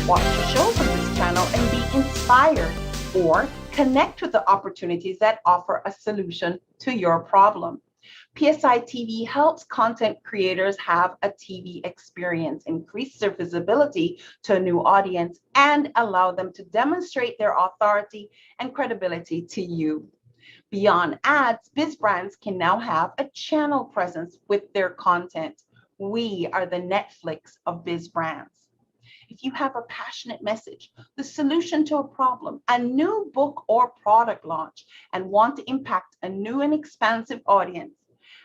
watch the shows on this channel and be inspired, or connect with the opportunities that offer a solution to your problem. PSI TV helps content creators have a TV experience, increase their visibility to a new audience, and allow them to demonstrate their authority and credibility to you. Beyond ads, biz brands can now have a channel presence with their content. We are the Netflix of biz brands. If you have a passionate message, the solution to a problem, a new book or product launch, and want to impact a new and expansive audience,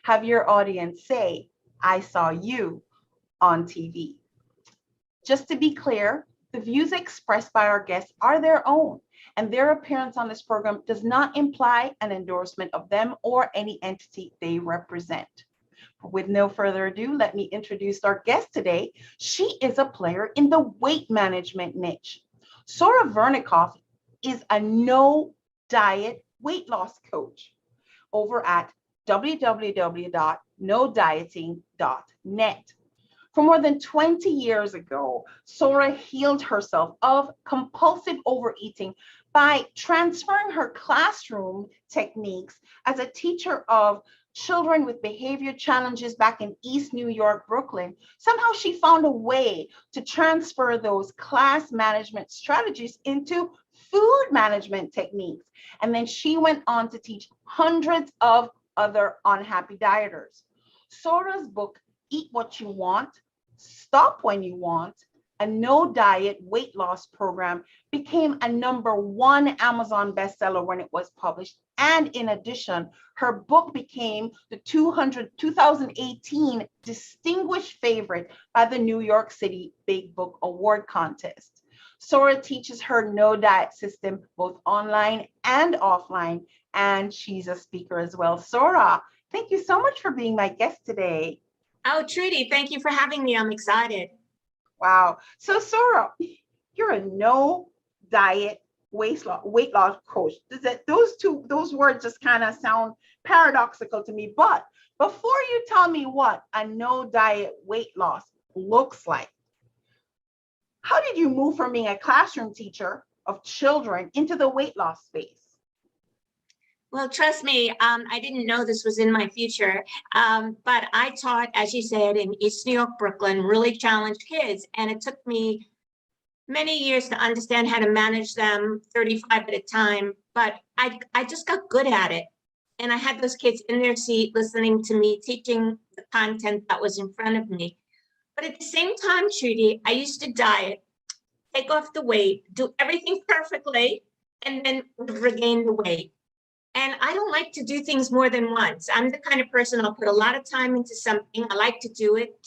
have your audience say, "I saw you on TV." Just to be clear, the views expressed by our guests are their own, and their appearance on this program does not imply an endorsement of them or any entity they represent. With no further ado, let me introduce our guest today. She is a player in the weight management niche. Sora Vernikoff is a no-diet weight loss coach over at www.nodieting.net. For more than 20 years ago, Sora healed herself of compulsive overeating by transferring her classroom techniques as a teacher of children with behavior challenges back in East New York, Brooklyn. Somehow she found a way to transfer those class management strategies into food management techniques. And then she went on to teach hundreds of other unhappy dieters. Sora's book, Eat What You Want, Stop When You Want, a no-diet weight loss program, became a #1 Amazon bestseller when it was published. And in addition, her book became the 2018 Distinguished Favorite by the New York City Big Book Award Contest. Sora teaches her no-diet system both online and offline, and she's a speaker as well. Sora, thank you so much for being my guest today. Oh, Trudy, thank you for having me. I'm excited. Wow. So Sora, you're a no-diet weight loss coach. Those words just kind of sound paradoxical to me. But before you tell me what a no-diet weight loss looks like, how did you move from being a classroom teacher of children into the weight loss space? Well, trust me, I didn't know this was in my future, but I taught, as you said, in East New York, Brooklyn, really challenged kids. And it took me many years to understand how to manage them, 35 at a time, but I just got good at it. And I had those kids in their seat listening to me, teaching the content that was in front of me. But at the same time, Trudy, I used to diet, take off the weight, do everything perfectly, and then regain the weight. And I don't like to do things more than once. I'm the kind of person, I'll put a lot of time into something. I like to do it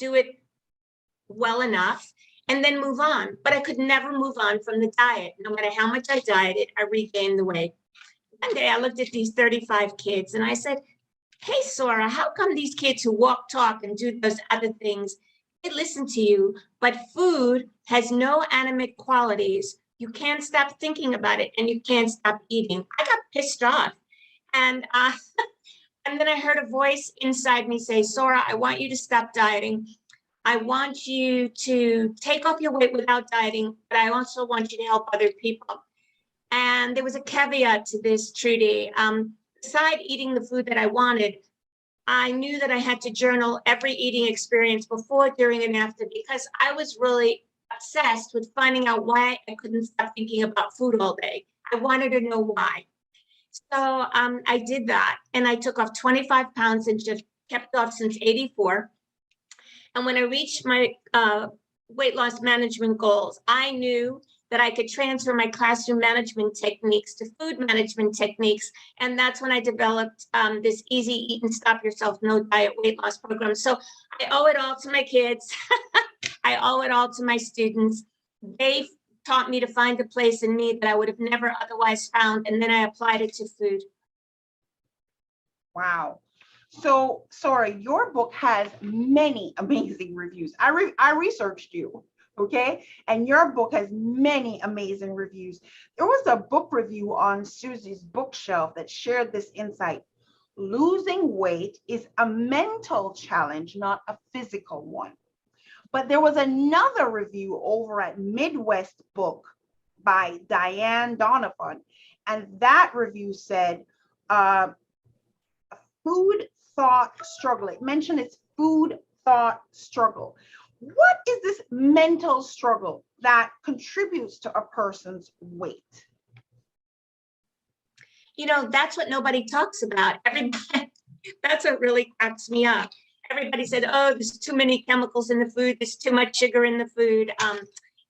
well enough, and then move on. But I could never move on from the diet. No matter how much I dieted, I regained the weight. One day I looked at these 35 kids and I said, "Hey, Sora, how come these kids who walk, talk, and do those other things, they listen to you, but food has no animate qualities. You can't stop thinking about it and you can't stop eating." I got pissed off. And then I heard a voice inside me say, "Sora, I want you to stop dieting. I want you to take off your weight without dieting, but I also want you to help other people." And there was a caveat to this, Trudy. Beside eating the food that I wanted, I knew that I had to journal every eating experience before, during, and after, because I was really obsessed with finding out why I couldn't stop thinking about food all day. I wanted to know why. So I did that, and I took off 25 pounds and just kept off since '84. And when I reached my weight loss management goals, I knew that I could transfer my classroom management techniques to food management techniques. And that's when I developed this Easy Eat and Stop Yourself No Diet Weight Loss program. So I owe it all to my kids. I owe it all to my students. They taught me to find a place in me that I would have never otherwise found. And then I applied it to food. Wow. So, Sora, your book has many amazing reviews. I researched you, okay? And your book has many amazing reviews. There was a book review on Suzie's bookshelf that shared this insight. Losing weight is a mental challenge, not a physical one. But there was another review over at Midwest Book by Diane Donovan, and that review said, food thought struggle. It mentioned it's food thought struggle. What is this mental struggle that contributes to a person's weight? You know, that's what nobody talks about. Everybody, that's what really cracks me up. Everybody said, oh, there's too many chemicals in the food, there's too much sugar in the food,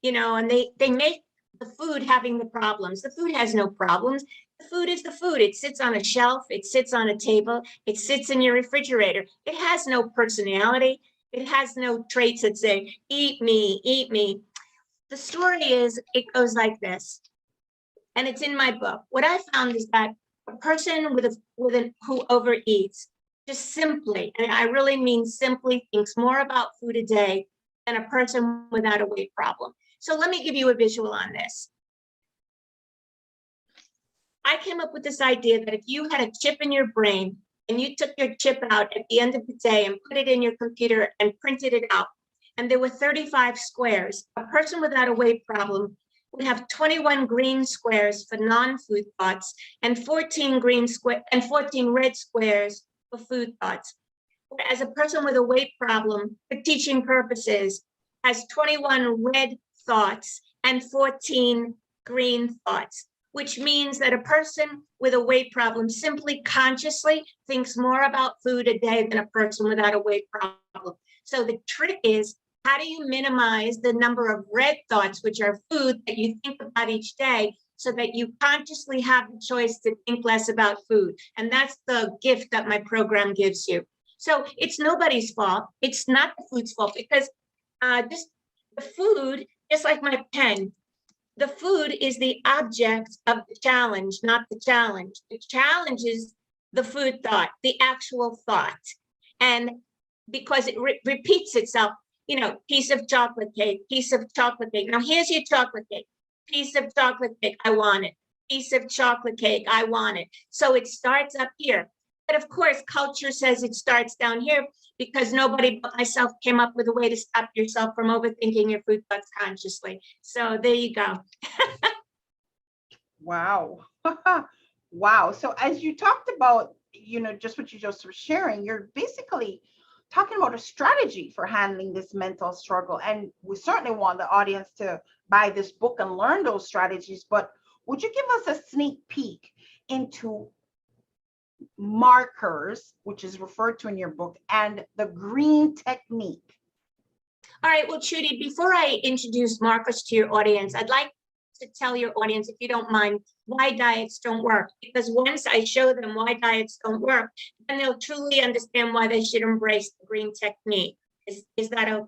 you know, and they make the food having the problems. The food has no problems. The food is the food. It sits on a shelf, it sits on a table, it sits in your refrigerator. It has no personality. It has no traits that say, eat me, eat me. The story is, it goes like this, and it's in my book. What I found is that a person who overeats just simply, and I really mean simply, thinks more about food a day than a person without a weight problem. So let me give you a visual on this. I came up with this idea that if you had a chip in your brain and you took your chip out at the end of the day and put it in your computer and printed it out, and there were 35 squares, a person without a weight problem would have 21 green squares for non-food thoughts and 14 red squares for food thoughts. Whereas a person with a weight problem, for teaching purposes, has 21 red thoughts and 14 green thoughts, which means that a person with a weight problem simply consciously thinks more about food a day than a person without a weight problem. So the trick is, how do you minimize the number of red thoughts, which are food, that you think about each day, so that you consciously have the choice to think less about food? And that's the gift that my program gives you. So it's nobody's fault. It's not the food's fault, because just the food, just like my pen, the food is the object of the challenge, not the challenge. The challenge is the food thought, the actual thought. And because it repeats itself, you know, piece of chocolate cake, piece of chocolate cake. Now here's your chocolate cake, piece of chocolate cake, I want it. Piece of chocolate cake, I want it. So it starts up here. But of course, culture says it starts down here, because nobody but myself came up with a way to stop yourself from overthinking your food thoughts consciously. So there you go. Wow. Wow. So as you talked about, you know, just what you just were sharing, you're basically talking about a strategy for handling this mental struggle. And we certainly want the audience to buy this book and learn those strategies. But would you give us a sneak peek into markers, which is referred to in your book, and the green technique? All right, well, Trudy, before I introduce markers to your audience, I'd like to tell your audience, if you don't mind, why diets don't work. Because once I show them why diets don't work, then they'll truly understand why they should embrace the green technique. Is that a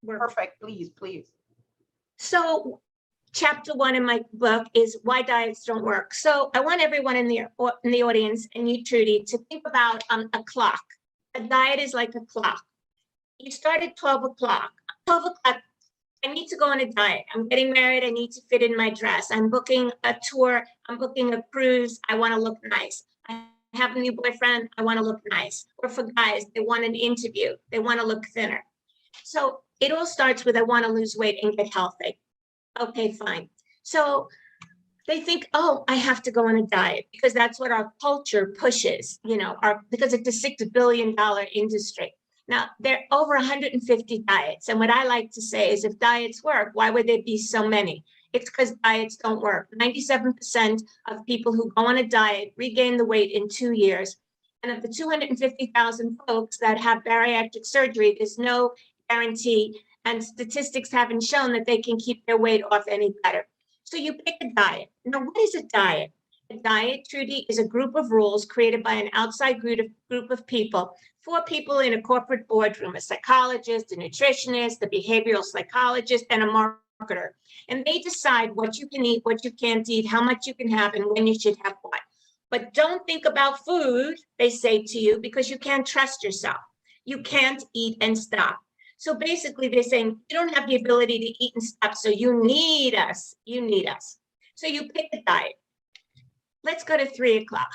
work? Perfect, please, please. So chapter 1 in my book is why diets don't work. So I want everyone in the audience, and you, Trudy, to think about a clock. A diet is like a clock. You start at 12 o'clock. 12 o'clock, I need to go on a diet. I'm getting married. I need to fit in my dress. I'm booking a tour. I'm booking a cruise. I want to look nice. I have a new boyfriend. I want to look nice. Or for guys, they want an interview. They want to look thinner. So it all starts with, I want to lose weight and get healthy. Okay, fine. So they think, oh, I have to go on a diet, because that's what our culture pushes, you know, because it's a $6 billion industry. Now, there are over 150 diets. And what I like to say is, if diets work, why would there be so many? It's because diets don't work. 97% of people who go on a diet regain the weight in 2 years. And of the 250,000 folks that have bariatric surgery, there's no guarantee, and statistics haven't shown that they can keep their weight off any better. So you pick a diet. Now, what is a diet? A diet, Trudy, is a group of rules created by an outside group of people, 4 people in a corporate boardroom, a psychologist, a nutritionist, a behavioral psychologist, and a marketer. And they decide what you can eat, what you can't eat, how much you can have, and when you should have what. But don't think about food, they say to you, because you can't trust yourself. You can't eat and stop. So basically, they're saying you don't have the ability to eat and stop, so you need us. You need us. So you pick a diet. Let's go to 3 o'clock.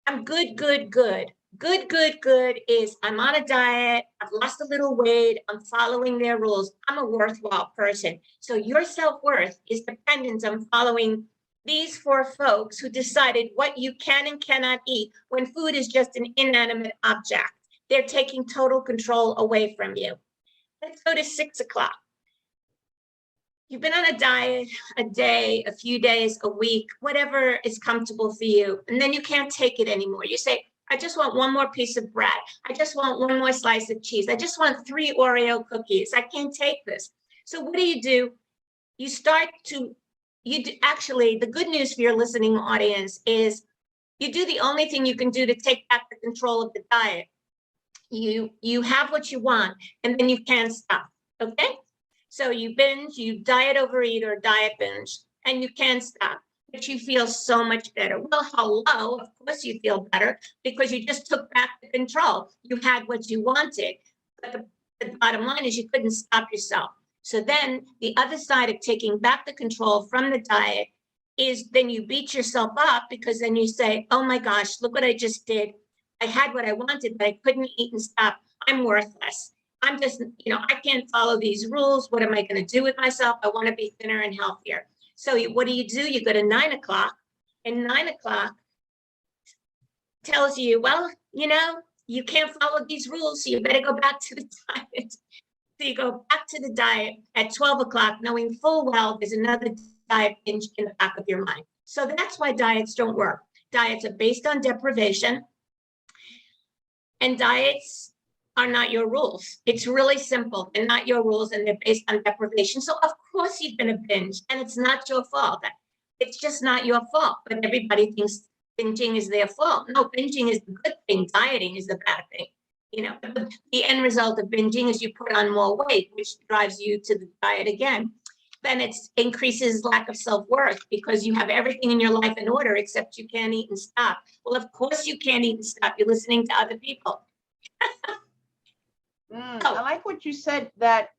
I'm good, good, good. Good, good, good is I'm on a diet, I've lost a little weight, I'm following their rules, I'm a worthwhile person. So your self-worth is dependent on following these four folks who decided what you can and cannot eat when food is just an inanimate object. They're taking total control away from you. Let's go to 6 o'clock. You've been on a diet a day, a few days, a week, whatever is comfortable for you, and then you can't take it anymore. You say, I just want one more piece of bread. I just want one more slice of cheese. I just want 3 Oreo cookies. I can't take this. So what do? You start to, actually, the good news for your listening audience is you do the only thing you can do to take back the control of the diet. You have what you want, and then you can't stop, okay? So you binge, you diet overeat or diet binge, and you can't stop, but you feel so much better. Well, hello, of course you feel better because you just took back the control. You had what you wanted, but the bottom line is you couldn't stop yourself. So then the other side of taking back the control from the diet is then you beat yourself up because then you say, oh my gosh, look what I just did. I had what I wanted, but I couldn't eat and stop. I'm worthless. I'm just, I can't follow these rules. What am I going to do with myself? I want to be thinner and healthier. So what do? You go to 9 o'clock, and 9 o'clock tells you, well, you can't follow these rules, so you better go back to the diet. So you go back to the diet at 12 o'clock, knowing full well there's another diet binge in the back of your mind. So that's why diets don't work. Diets are based on deprivation, and diets are not your rules. It's really simple. They're not your rules, and they're based on deprivation. So of course you've been a binge, and it's not your fault. It's just not your fault. But everybody thinks binging is their fault. No, binging is the good thing. Dieting is the bad thing. The end result of binging is you put on more weight, which drives you to the diet again. Then it increases lack of self-worth because you have everything in your life in order except you can't eat and stop. Well, of course you can't eat and stop. You're listening to other people. I like what you said, that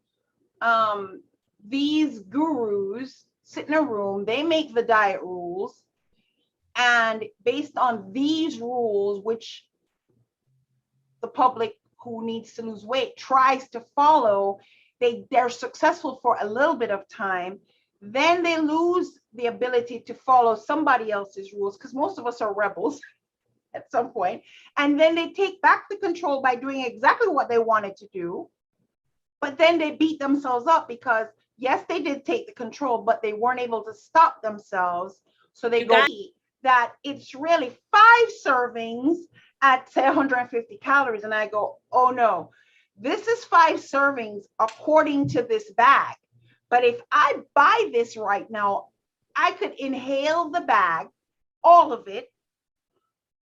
these gurus sit in a room, they make the diet rules, and based on these rules, which the public who needs to lose weight tries to follow, they're successful for a little bit of time, then they lose the ability to follow somebody else's rules, because most of us are rebels at some point, and then they take back the control by doing exactly what they wanted to do, but then they beat themselves up because yes, they did take the control, but they weren't able to stop themselves. So they go eat that it's really 5 servings at say 150 calories, and I go, oh no, this is 5 servings according to this bag, but if I buy this right now, I could inhale the bag, all of it,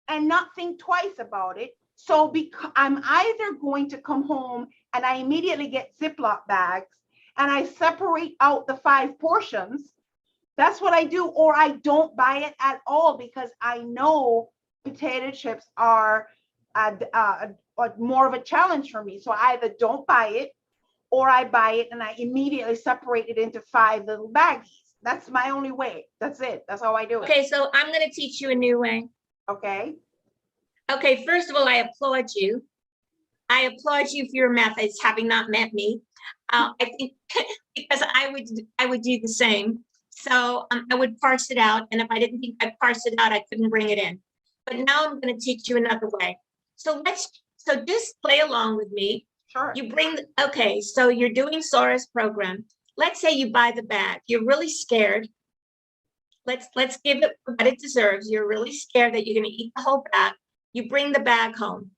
and not think twice about it. So I'm either going to come home and I immediately get Ziploc bags and I separate out the 5 portions. That's what I do, or I don't buy it at all because I know potato chips are more of a challenge for me. So I either don't buy it or I buy it and I immediately separate it into 5 little baggies. That's my only way. That's it. That's how I do it. Okay, so I'm going to teach you a new way. Okay. Okay, first of all, I applaud you. I applaud you for your methods, having not met me. I think because I would do the same. So I would parse it out, and if I didn't think I'd parse it out, I couldn't bring it in. But now I'm going to teach you another way. So just play along with me. Sure. Okay, so you're doing Sora's program. Let's say you buy the bag. You're really scared. Let's give it what it deserves. You're really scared that you're going to eat the whole bag. You bring the bag home.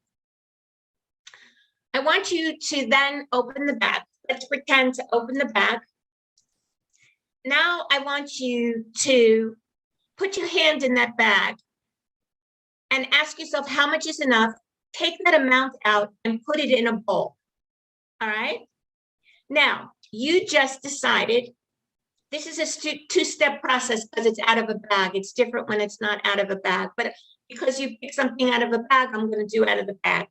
I want you to then open the bag. Let's pretend to open the bag. Now I want you to put your hand in that bag and ask yourself how much is enough. Take that amount out and put it in a bowl. All right? Now, you just decided, this is a 2-step process because it's out of a bag. It's different when it's not out of a bag. But because you pick something out of a bag, I'm going to do out of the bag.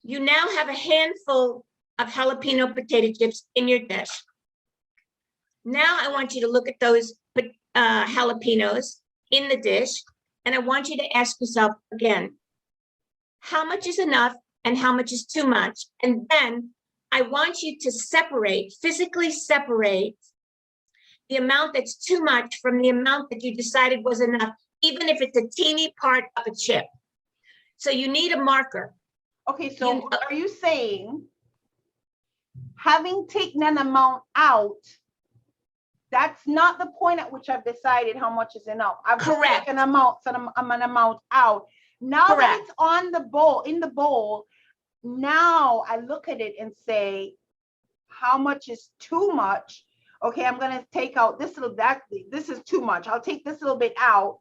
You now have a handful of jalapeno potato chips in your dish. Now I want you to look at those jalapenos in the dish, and I want you to ask yourself again, how much is enough and how much is too much. And then I want you to separate, physically separate the amount that's too much from the amount that you decided was enough, even if it's a teeny part of a chip. So you need a marker. Okay, so are you saying having taken an amount out, that's not the point at which I've decided how much is enough? I've just Correct. taken an amount out. Now that Correct. it's on the bowl, in the bowl, now I look at it and say, how much is too much? Okay, I'm going to take out this little, this is too much. I'll take this little bit out.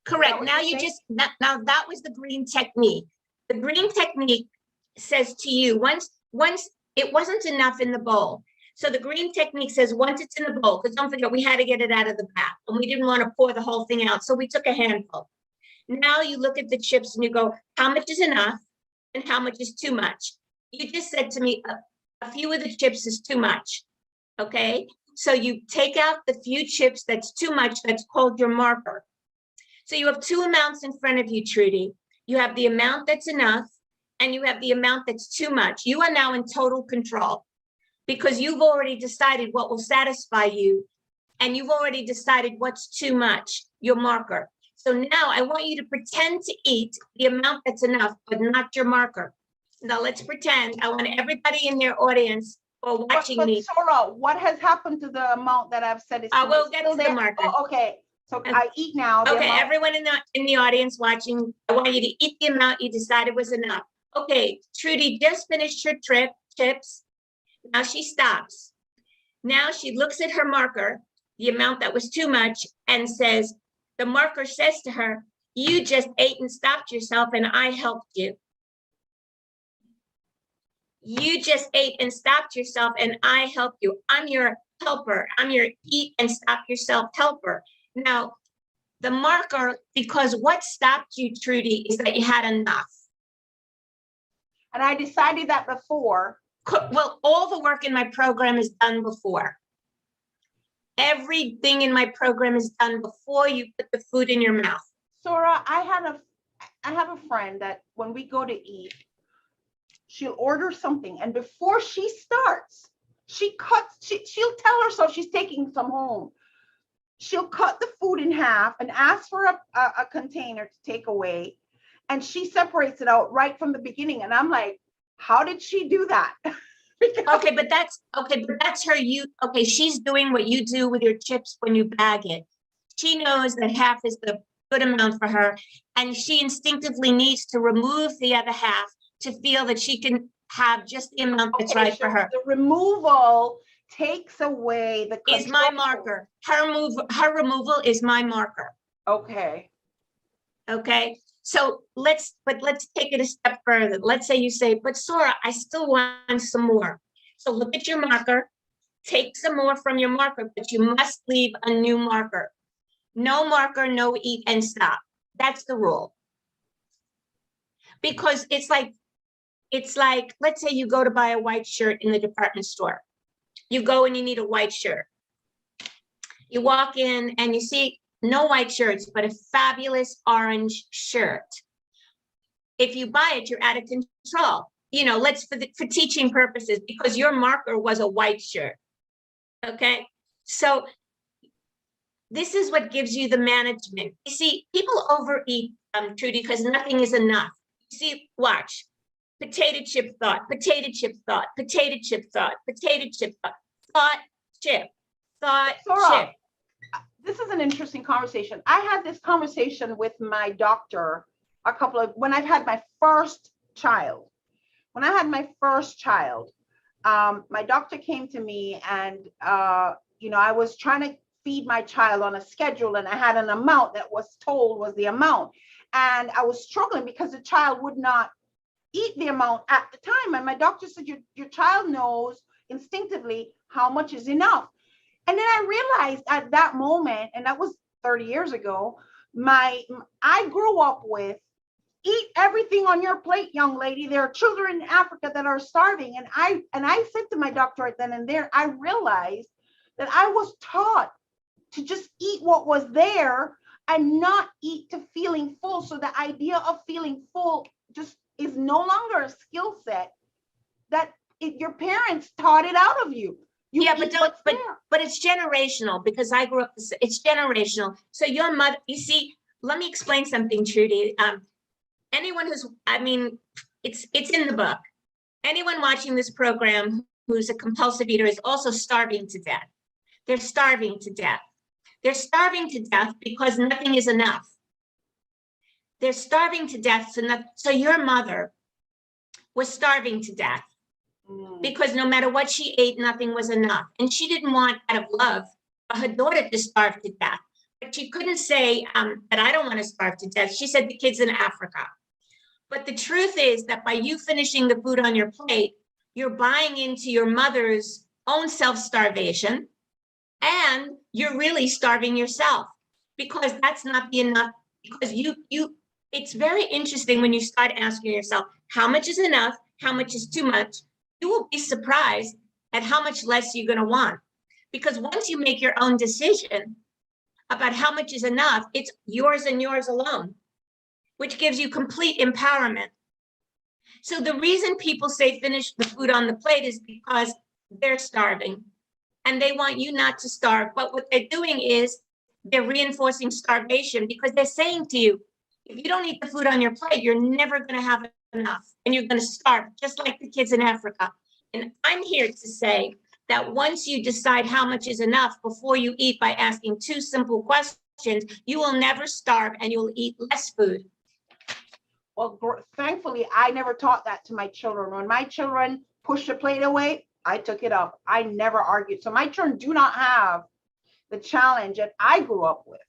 Correct. Now you just, now that was the green technique. The green technique says to you, once it wasn't enough in the bowl. So the green technique says once it's in the bowl, because don't forget, we had to get it out of the bath and we didn't want to pour the whole thing out. So we took a handful. Now you look at the chips and you go, how much is enough and how much is too much? You just said to me, a few of the chips is too much. Okay, so you take out the few chips that's too much, that's called your marker. So you have two amounts in front of you, Trudy. You have the amount that's enough and you have the amount that's too much. You are now in total control because you've already decided what will satisfy you and you've already decided what's too much, your marker. So now I want you to pretend to eat the amount that's enough, but not your marker. Now let's pretend. I want everybody in their audience or watching me. Sora, what has happened to the amount that I've said is? I will get to the marker. Oh, okay, so I eat now. Okay, everyone in the audience watching, I want you to eat the amount you decided was enough. Okay, Trudy just finished her chips. Now she stops. Now she looks at her marker, the amount that was too much, and says, the marker says to her, you just ate and stopped yourself and I helped you. You just ate and stopped yourself and I helped you. I'm your helper. I'm your eat and stop yourself helper. Now, the marker, because what stopped you, Trudy, is that you had enough. And I decided that before. Well, all the work in my program is done before. Everything in my program is done before you put the food in your mouth. Sora, I have a friend that when we go to eat, she'll order something, and before she starts, she'll tell herself she's taking some home. She'll cut the food in half and ask for a container to take away, and she separates it out right from the beginning. And I'm like, how did she do that? Okay, but that's her. Okay, she's doing what you do with your chips when you bag it. She knows that half is the good amount for her, and she instinctively needs to remove the other half to feel that she can have just the amount that's right for her. The removal takes away the control. Is my marker. Her removal is my marker. Okay. Okay. So let's take it a step further. Let's say you say, but Sora, I still want some more. So look at your marker, take some more from your marker, but you must leave a new marker. No marker, no eat and stop. That's the rule. Because it's like, let's say you go to buy a white shirt in the department store. You go and you need a white shirt. You walk in and you see no white shirts, but a fabulous orange shirt. If you buy it, you're out of control. You know, for teaching purposes, because your marker was a white shirt. Okay, so this is what gives you the management. You see, people overeat, Trudy, because nothing is enough. You see, watch. Potato chip thought, potato chip thought, potato chip thought, potato chip thought, chip, thought, Sora, chip. This is an interesting conversation. I had this conversation with my doctor when I've had my first child. When I had my first child, my doctor came to me and, I was trying to feed my child on a schedule and I had an amount that was told was the amount. And I was struggling because the child would not eat the amount at the time. And my doctor said, your child knows instinctively how much is enough. And then I realized at that moment, and that was 30 years ago, I grew up with eat everything on your plate, young lady. There are children in Africa that are starving. And I said to my doctor right then and there, I realized that I was taught to just eat what was there. and not eat to feeling full. So the idea of feeling full just is no longer a skill set that your parents taught it out of you. Yeah, but it's generational, because I grew up, it's generational. So your mother, you see, let me explain something, Trudy. Anyone who's, I mean, it's in the book. Anyone watching this program who's a compulsive eater is also starving to death. They're starving to death. They're starving to death because nothing is enough. They're starving to death. So your mother was starving to death because no matter what she ate, nothing was enough. And she didn't want, out of love, for her daughter to starve to death. But she couldn't say that I don't want to starve to death. She said the kids in Africa. But the truth is that by you finishing the food on your plate, you're buying into your mother's own self-starvation, and you're really starving yourself, because that's not the enough. Because it's very interesting when you start asking yourself, how much is enough? How much is too much? You will be surprised at how much less you're going to want. Because once you make your own decision about how much is enough, it's yours and yours alone, which gives you complete empowerment. So the reason people say finish the food on the plate is because they're starving and they want you not to starve. But what they're doing is they're reinforcing starvation, because they're saying to you, if you don't eat the food on your plate, you're never going to have enough and you're going to starve, just like the kids in Africa. And I'm here to say that once you decide how much is enough before you eat by asking 2 simple questions, you will never starve and you'll eat less food. Well, thankfully, I never taught that to my children. When my children pushed the plate away, I took it up. I never argued. So my children do not have the challenge that I grew up with.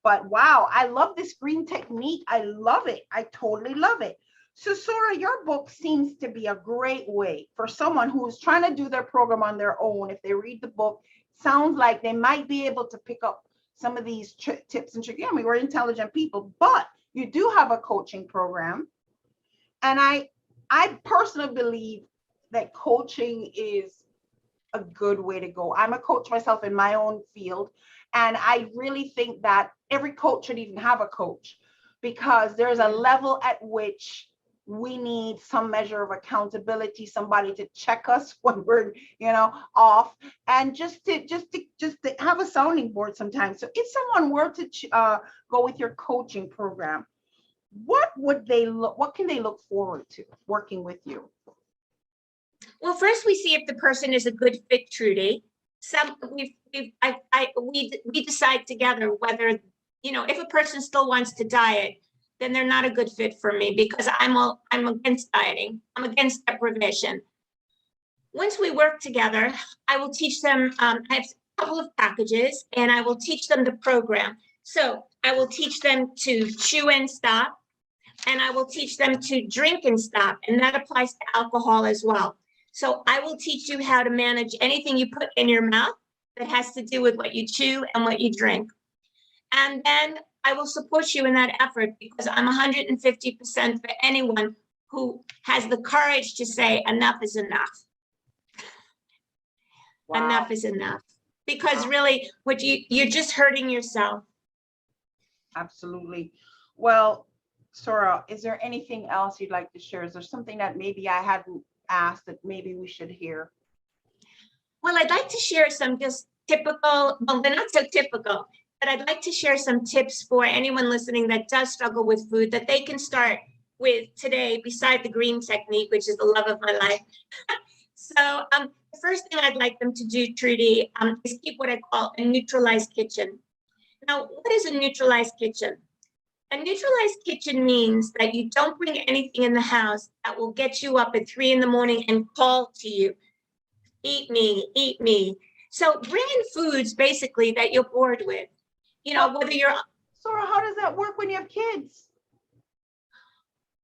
But wow, I love this green technique. I love it. I totally love it. So Sora, your book seems to be a great way for someone who is trying to do their program on their own. If they read the book, sounds like they might be able to pick up some of these tips and tricks. Yeah, we're intelligent people, but you do have a coaching program. And I personally believe that coaching is a good way to go. I'm a coach myself in my own field. And I really think that every coach should even have a coach, because there's a level at which we need some measure of accountability, somebody to check us when we're, off, and just to have a sounding board sometimes. So if someone were to go with your coaching program, what can they look forward to working with you? Well, first we see if the person is a good fit, Trudy. We decide together whether, if a person still wants to diet, then they're not a good fit for me, because I'm against dieting. I'm against deprivation. Once we work together, I will teach them, I have a couple of packages, and I will teach them the program. So I will teach them to chew and stop, and I will teach them to drink and stop, and that applies to alcohol as well. So I will teach you how to manage anything you put in your mouth that has to do with what you chew and what you drink. And then I will support you in that effort, because I'm 150% for anyone who has the courage to say enough is enough. Wow. Enough is enough. Because really, you're just hurting yourself. Absolutely. Well, Sora, is there anything else you'd like to share? Is there something that maybe I hadn't asked that maybe we should hear? Well, I'd like to share some just typical, well, they're not so typical, but I'd like to share some tips for anyone listening that does struggle with food that they can start with today, beside the green technique, which is the love of my life. So the first thing I'd like them to do, Trudy, is keep what I call a neutralized kitchen. Now, what is a neutralized kitchen? A neutralized kitchen means that you don't bring anything in the house that will get you up at 3 a.m. and call to you, eat me, eat me. So bring in foods basically that you're bored with. Whether you're... Sora, how does that work when you have kids?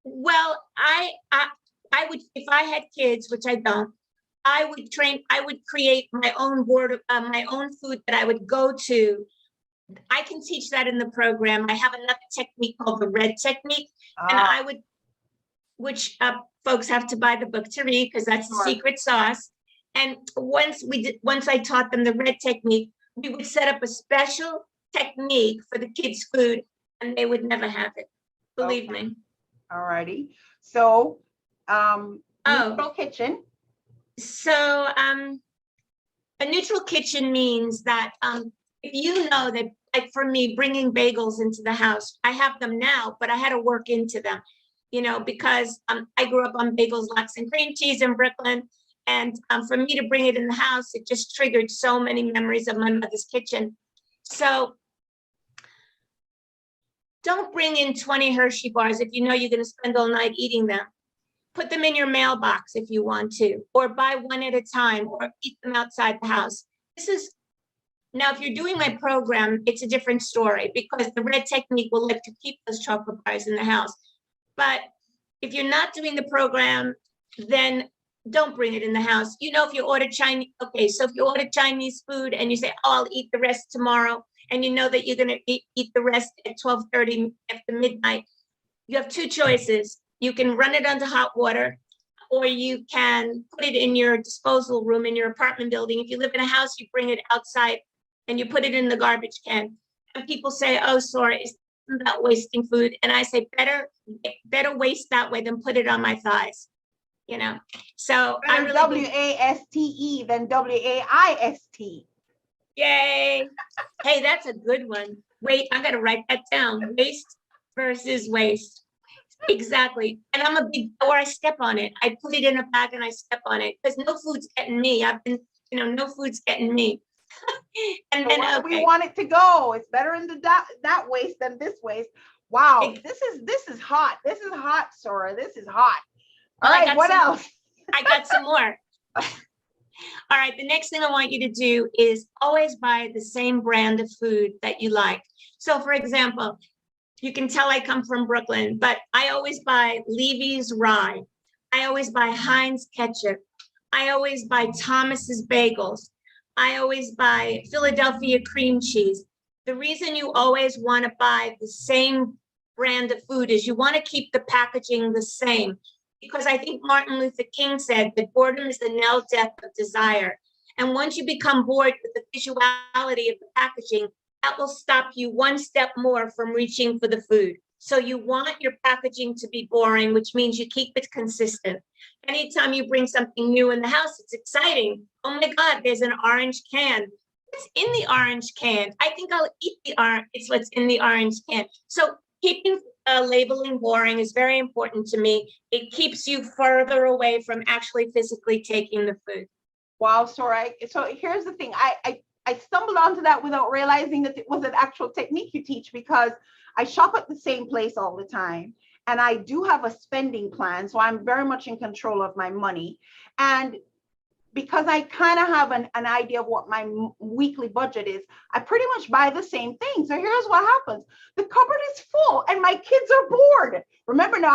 Well, I would, if I had kids, which I don't, I would create my own board, my own food that I would go to. I can teach that in the program. I have another technique called the red technique, and I would, which folks have to buy the book to read, because that's the secret sauce. And once I taught them the red technique, we would set up a special technique for the kids' food, and they would never have it. Believe Okay. me. All righty. So, Oh. neutral kitchen. So a neutral kitchen means that if you know that, like for me, bringing bagels into the house, I have them now, but I had to work into them, you know, because I grew up on bagels, lox, and cream cheese in Brooklyn. And for me to bring it in the house, it just triggered so many memories of my mother's kitchen. So don't bring in 20 Hershey bars if you know you're going to spend all night eating them. Put them in your mailbox if you want to, or buy one at a time, or eat them outside the house. This is, now if you're doing my program, it's a different story because the red technique will let you keep those chocolate bars in the house. But if you're not doing the program, then don't bring it in the house. You know, if you order Chinese, okay, so if you order Chinese food and you say, oh, I'll eat the rest tomorrow, and you know that you're gonna eat the rest at 12:30 after midnight, you have two choices. You can run it under hot water, or you can put it in your disposal room in your apartment building. If you live in a house, you bring it outside and you put it in the garbage can. And people say, oh, Sora, isn't that wasting food? And I say, better waste that way than put it on my thighs, you know? So I really WASTE than WAIST. Yay. Hey, that's a good one. Wait, I gotta write that down. Waste versus waste. Exactly. And I'm a big, or I step on it. I put it in a bag and I step on it because no food's getting me. I've been, you know, no food's getting me. And then okay. We want it to go. It's better in that waste than this waste. Wow, this is hot. This is hot, Sora. This is hot. All right, what else? I got some more. All right, the next thing I want you to do is always buy the same brand of food that you like. So for example, you can tell I come from Brooklyn, but I always buy Levy's rye. I always buy Heinz ketchup. I always buy Thomas's bagels. I always buy Philadelphia cream cheese. The reason you always want to buy the same brand of food is you want to keep the packaging the same. Because I think Martin Luther King said that boredom is the knell death of desire. And once you become bored with the visuality of the packaging, that will stop you one step more from reaching for the food. So you want your packaging to be boring, which means you keep it consistent. Anytime you bring something new in the house, it's exciting. Oh my God, there's an orange can. What's in the orange can? I think I'll eat the orange. It's what's in the orange can. So keeping labeling boring is very important to me. It keeps you further away from actually physically taking the food. Wow, Sora. So here's the thing. I stumbled onto that without realizing that it was an actual technique you teach, because I shop at the same place all the time. And I do have a spending plan. So I'm very much in control of my money. And because I kind of have an idea of what my weekly budget is, I pretty much buy the same thing. So here's what happens. The cupboard is full and my kids are bored. Remember now,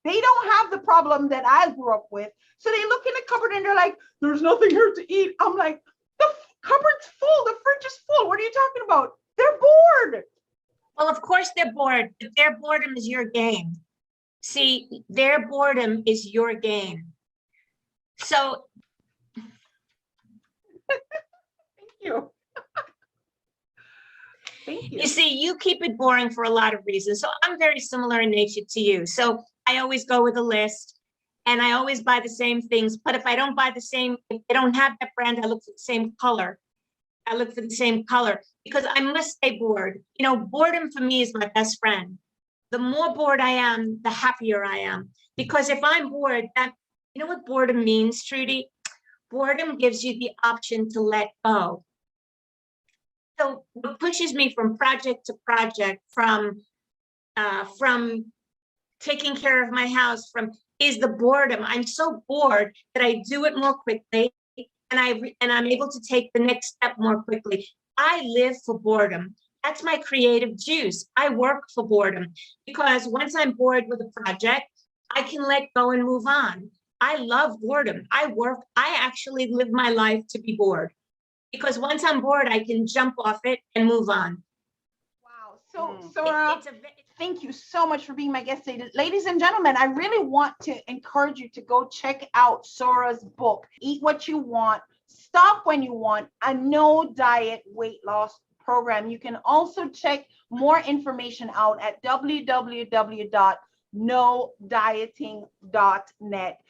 they don't have the problem that I grew up with. So they look in the cupboard and they're like, there's nothing here to eat. I'm like, the cupboard's full, the fridge is full. What are you talking about? They're bored. Well, of course they're bored, but their boredom is your game. See, their boredom is your game. So thank you. Thank you. You see, you keep it boring for a lot of reasons. So I'm very similar in nature to you. So I always go with a list and I always buy the same things. But if I don't buy the same, if they don't have that brand, I look for the same color. I look for the same color because I must stay bored. You know, boredom for me is my best friend. The more bored I am, the happier I am. Because if I'm bored, you know what boredom means, Trudy? Boredom gives you the option to let go. So it pushes me from project to project, from taking care of my house, is the boredom. I'm so bored that I do it more quickly, and I'm able to take the next step more quickly. I live for boredom. That's my creative juice. I work for boredom because once I'm bored with a project, I can let go and move on. I love boredom. I actually live my life to be bored because once I'm bored, I can jump off it and move on. Wow. So, Sora, thank you so much for being my guest today. Ladies and gentlemen, I really want to encourage you to go check out Sora's book, Eat What You Want, Stop When You Want, a no diet weight loss program. You can also check more information out at www.knowdieting.net.